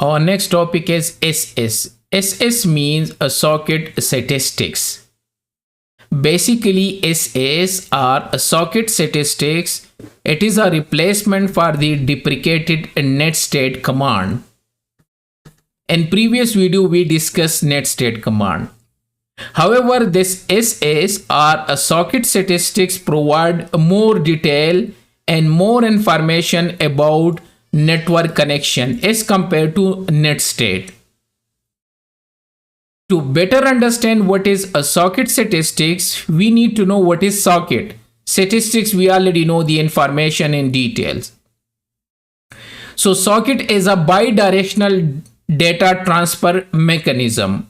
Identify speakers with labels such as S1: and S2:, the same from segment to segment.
S1: Our next topic is SS. SS means a socket statistics. Basically, SS are a socket statistics. It is a replacement for the deprecated netstat command. In previous video, we discussed netstat command. However, this SS or a socket statistics provide more detail and more information about network connection as compared to netstat. To better understand what is a socket statistics, we need to know what is socket. Statistics, we already know the information in details. So socket is a bidirectional data transfer mechanism.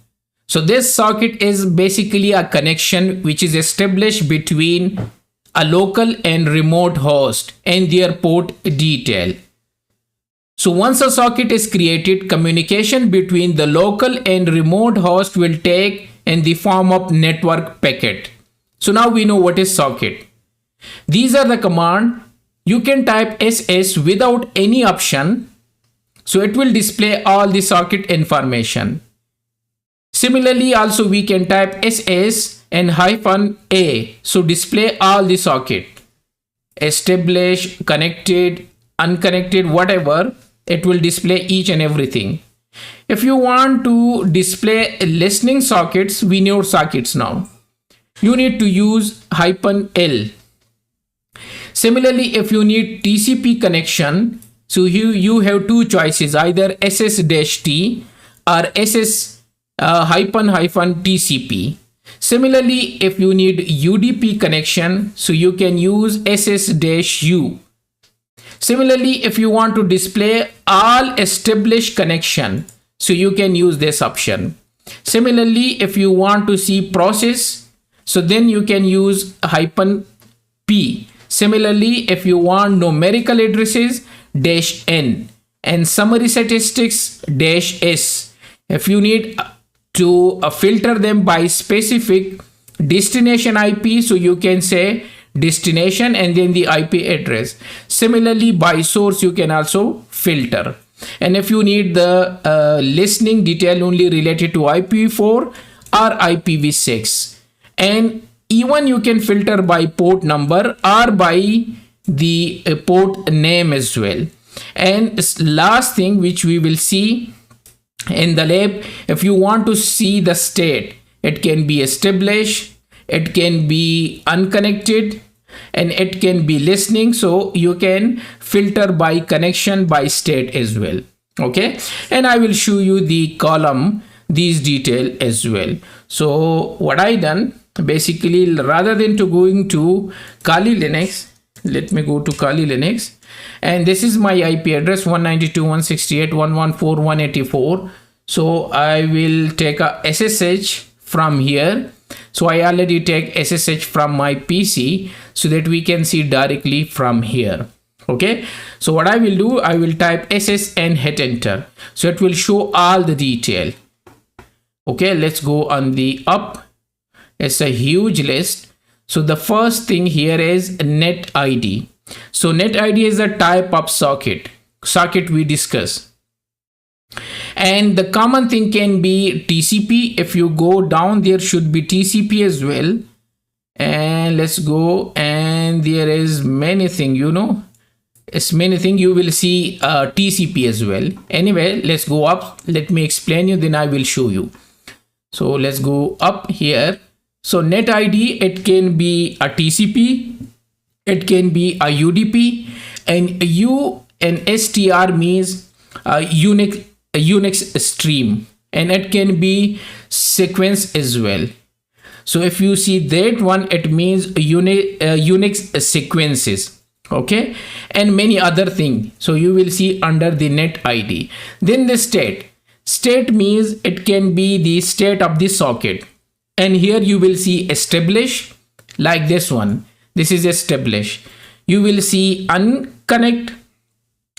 S1: So this socket is basically a connection which is established between a local and remote host and their port detail. So once a socket is created, communication between the local and remote host will take in the form of network packet. So now we know what is socket. These are the command. You can type SS without any option. So it will display all the socket information. Similarly, also we can type SS and -a. So display all the socket. Establish, connected, unconnected, whatever. It will display each and everything. If you want to display listening sockets, we know sockets now. You need to use -l. Similarly, if you need TCP connection, so you have two choices, either SS-T or SS-TCP. Similarly, if you need UDP connection, so you can use SS-U. Similarly, if you want to display all established connection, so you can use this option. Similarly, if you want to see process, so then you can use -p. Similarly, if you want numerical addresses, -n, and summary statistics, -s. If you need to filter them by specific destination IP, so you can say destination and then the IP address. Similarly, by source you can also filter. And if you need the listening detail only related to IPv4 or IPv6, and even you can filter by port number or by the port name as well. And last thing which we will see in the lab, if you want to see the state, it can be established, it can be unconnected, and it can be listening. So you can filter by connection by state as well. Okay, and I will show you the column, these detail as well. So what I done, basically, rather than to going to Kali Linux, let me go to Kali Linux, and this is my IP address 192.168.114.184. So I will take a SSH from here. So I already take SSH from my PC so that we can see directly from here. Okay, so what I will do, I will type SS and hit enter. So it will show all the detail. Okay, let's go on the up. It's a huge list. So the first thing here is net ID. So net ID is a type of socket we discuss. And the common thing can be TCP. If you go down, there should be TCP as well. And let's go, and there is many things, you know, it's many things. You will see TCP as well. Anyway, let's go up. Let me explain you, then I will show you. So let's go up here. So net ID, it can be a TCP, it can be a UDP, and U and STR means a Unix stream, and it can be sequence as well. So if you see that one, it means Unix sequences. Okay, and many other things. So you will see under the net ID. Then the state means it can be the state of the socket. And here you will see establish, like this one. This is establish. You will see unconnect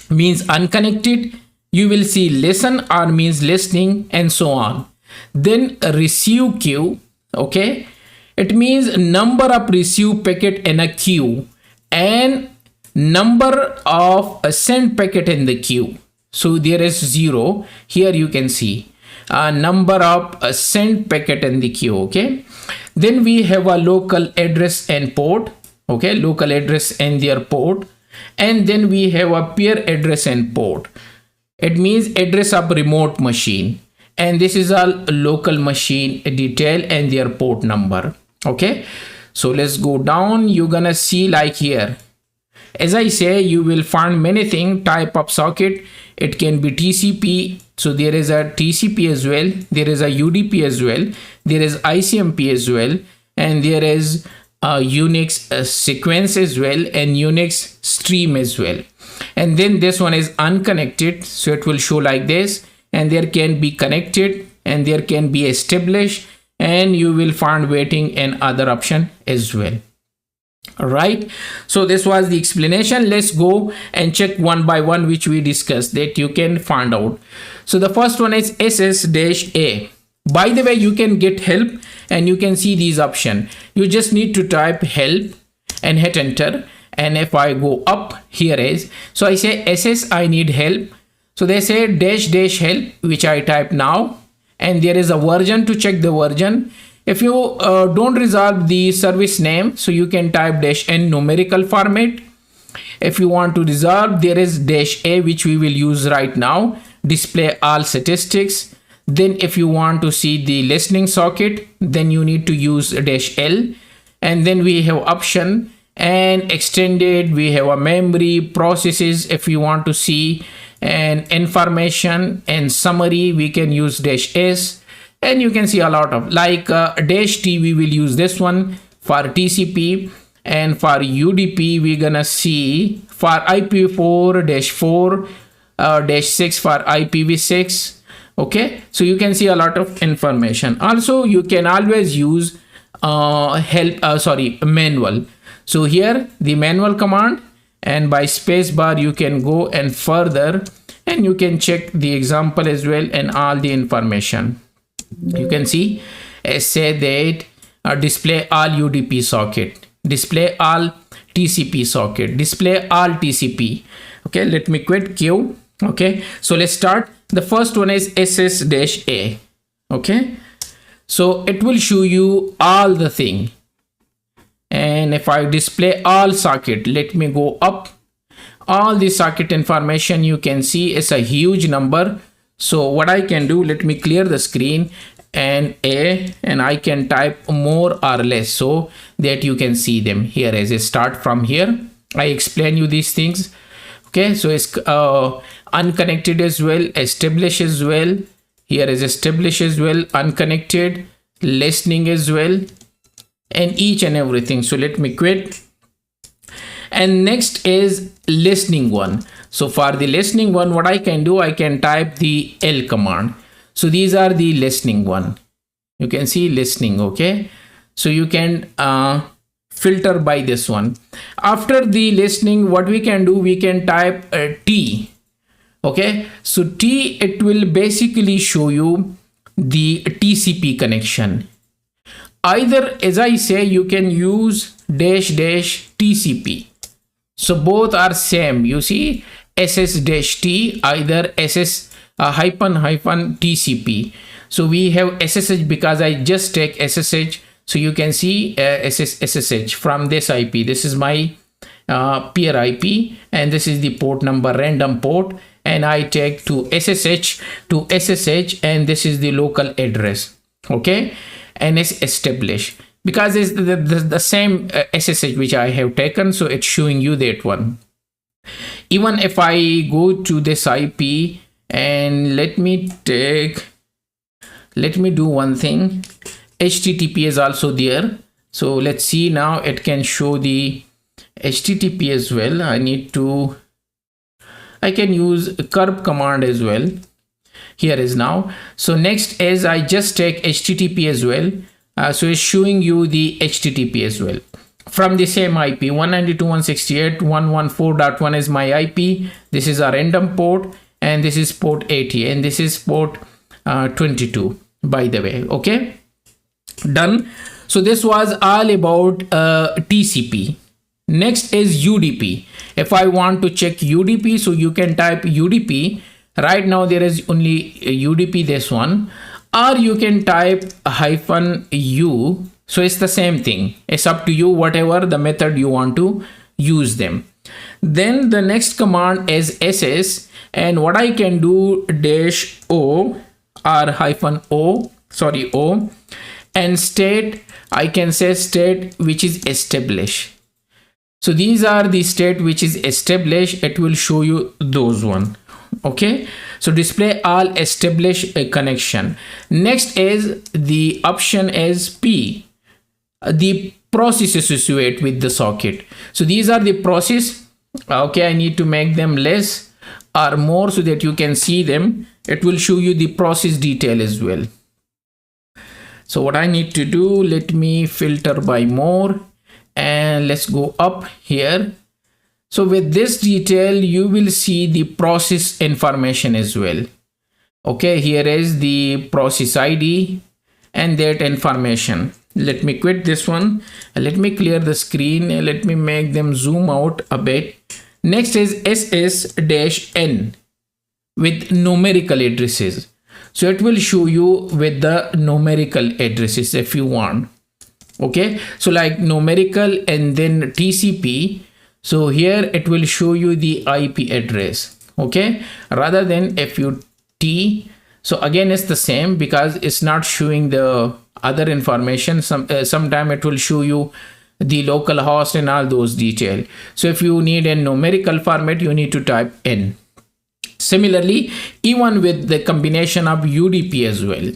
S1: means unconnected. You will see listen or means listening, and so on. Then receive queue. Okay, it means number of receive packet in a queue and number of send packet in the queue. So there is 0. Here you can see number of sent packet in the queue. Okay, then we have a local address and port. Okay, local address and their port, and then we have a peer address and port. It means address of remote machine, and this is a local machine detail and their port number. Okay, so let's go down. You're gonna see like here, as I say, you will find many things. Type of socket, it can be TCP, so there is a TCP as well, there is a UDP as well, there is ICMP as well, and there is a Unix sequence as well, and Unix stream as well. And then this one is unconnected, so it will show like this, and there can be connected, and there can be established, and you will find waiting and other option as well. Right, so this was the explanation. Let's go and check one by one, which we discussed, that you can find out. So the first one is SS-A. By the way, you can get help and you can see these options. You just need to type help and hit enter. And if I go up, here is, so I say SS, I need help. So they say dash help, which I type now, and there is a version to check the version. If you don't resolve the service name, so you can type -n numerical format. If you want to resolve, there is -a, which we will use right now, display all statistics. Then if you want to see the listening socket, then you need to use -l. And then we have option and extended, we have a memory, processes. If you want to see and information and summary, we can use -s. And you can see a lot of like -t, we will use this one for TCP, and for UDP we're gonna see for IPv4 -4 -6 for IPv6. Okay, so you can see a lot of information. Also you can always use manual. So here the manual command, and by space bar you can go and further, and you can check the example as well and all the information. You can see say that display all UDP socket, display all TCP socket, display all TCP. Okay, let me quit queue. Okay, so let's start. The first one is SS-A. Okay, so it will show you all the thing. And if I display all socket, let me go up, all the socket information you can see is a huge number. So what I can do, let me clear the screen and I can type more or less so that you can see them. Here as a start from here, I explain you these things. Okay, so it's unconnected as well, established as well. Here is established as well, unconnected, listening as well, and each and everything. So let me quit. And next is listening one. So for the listening one, what I can do, I can type the L command. So these are the listening one. You can see listening. Okay, so you can filter by this one. After the listening, what we can do, we can type T. Okay, so T, it will basically show you the TCP connection. Either, as I say, you can use --TCP. So both are same. You see SS-T, either SS --hyphen TCP. So we have SSH because I just take SSH. So you can see SSH from this IP. This is my peer IP, and this is the port number, random port, and I take to SSH to SSH, and this is the local address. Okay, and it's established because it's the same SSH which I have taken, so it's showing you that one. Even if I go to this IP and let me do one thing, HTTP is also there. So let's see now, it can show the HTTP as well. I can use curb command as well. Here is now. So next is I just take HTTP as well. So it's showing you the HTTP as well from the same IP. 192.168.114.1 is my IP. This is a random port, and this is port 80, and this is port 22, by the way. Okay, done. So this was all about TCP. Next is UDP. If I want to check UDP, so you can type UDP Right now there is only UDP, this one, or you can type -u. So it's the same thing. It's up to you, whatever the method you want to use them. Then the next command is ss, and what I can do -o or -o, and state, I can say state which is established. So these are the state which is established. It will show you those one. Okay, so display all established connection. Next is the option is P, the process associated with the socket. So these are the process. Okay, I need to make them less or more so that you can see them. It will show you the process detail as well. So what I need to do, let me filter by more, and let's go up here. So with this detail, you will see the process information as well. Okay, here is the process ID and that information. Let me quit this one. Let me clear the screen. Let me make them zoom out a bit. Next is ss-n with numerical addresses. So it will show you with the numerical addresses if you want. Okay, so like numerical and then TCP. So here it will show you the IP address. Okay, rather than FUT. So again, it's the same because it's not showing the other information. Sometime it will show you the local host and all those detail. So if you need a numerical format, you need to type N. Similarly, even with the combination of UDP as well,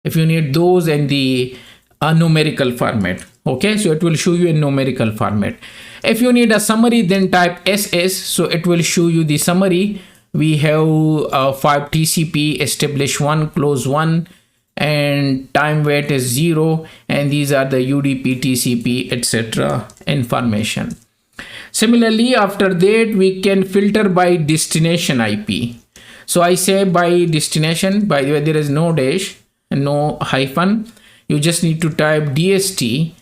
S1: if you need those in the numerical format. Okay, so it will show you in numerical format. If you need a summary, then type SS. So it will show you the summary. We have 5 TCP, establish 1, close 1, and time wait is 0, and these are the UDP, TCP, etc. information. Similarly, after that, we can filter by destination IP. So I say by destination, by the way, there is no dash and no hyphen. You just need to type DST,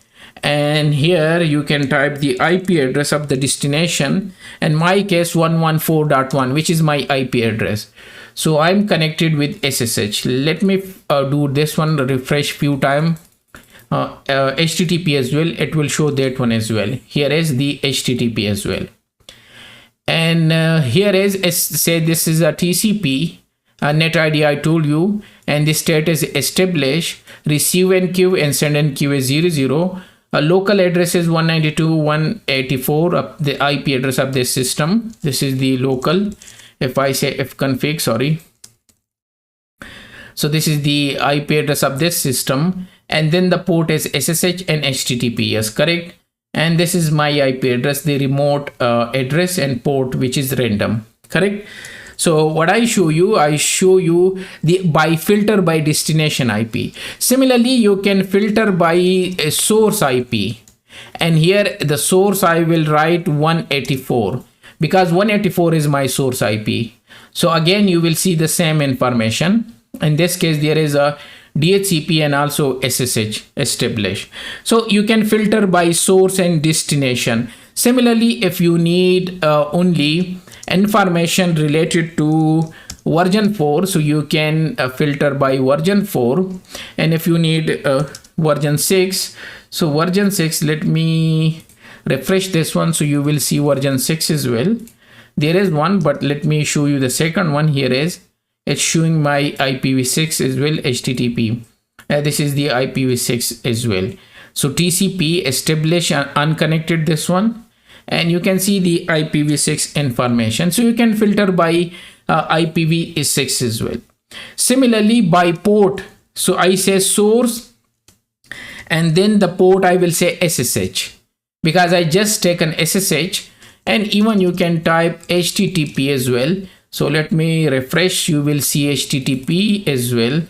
S1: and here you can type the IP address of the destination. In my case, 114.1, which is my IP address. So I'm connected with SSH. Let me do this one, refresh few times. HTTP as well, it will show that one as well. Here is the HTTP as well, and here is say this is a TCP net ID I told you, and the state is established, receive enqueue and send enqueue is 00. Local address is 192.184, the IP address of this system. This is the local. If I say fconfig, sorry, so this is the IP address of this system, and then the port is SSH and HTTP. Yes, correct. And this is my IP address, the remote address and port, which is random. Correct. So what I show you the by filter by destination IP. Similarly, you can filter by a source IP, and here the source I will write 184 because 184 is my source IP. So again, you will see the same information. In this case, there is a DHCP and also SSH established. So you can filter by source and destination. Similarly, if you need only information related to version 4, so you can filter by version 4. And if you need version 6, so version 6, let me refresh this one, so you will see version 6 as well. There is one, but let me show you the second one. Here is, it's showing my IPv6 as well, HTTP. This is the IPv6 as well. So TCP establish and unconnected this one, and you can see the IPv6 information. So you can filter by IPv6 as well. Similarly, by port, so I say source, and then the port I will say SSH because I just taken SSH, and even you can type HTTP as well. So let me refresh, you will see HTTP as well.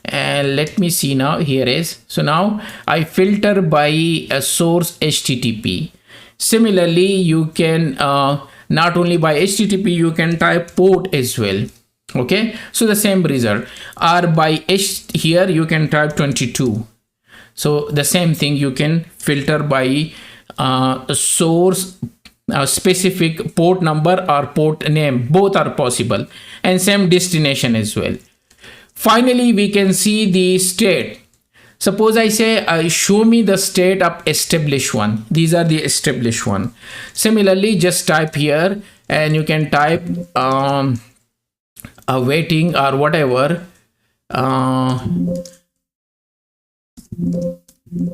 S1: And let me see now, here is, so now I filter by a source HTTP. Similarly, you can not only by HTTP, you can type port as well. Okay, so the same result. Or by here you can type 22. So the same thing, you can filter by source specific port number or port name, both are possible, and same destination as well. Finally, we can see the state. Suppose I say show me the state of established one. These are the established one. Similarly, just type here and you can type awaiting or whatever.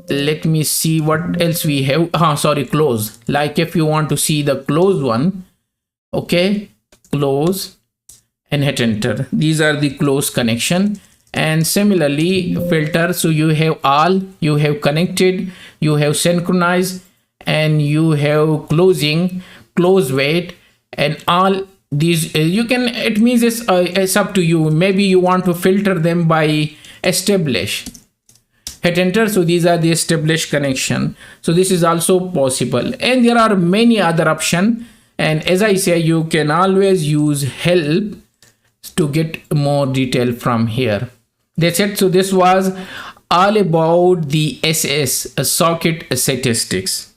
S1: Let me see what else we have. Close. Like if you want to see the close one, okay, close and hit enter. These are the close connection. And similarly filter, so you have all, you have connected, you have synchronized, and you have closing, close wait, and all these you can, it means it's up to you. Maybe you want to filter them by establish, hit enter. So these are the established connection. So this is also possible, and there are many other options. And as I say, you can always use help to get more detail from here. That's it. So this was all about the SS socket statistics.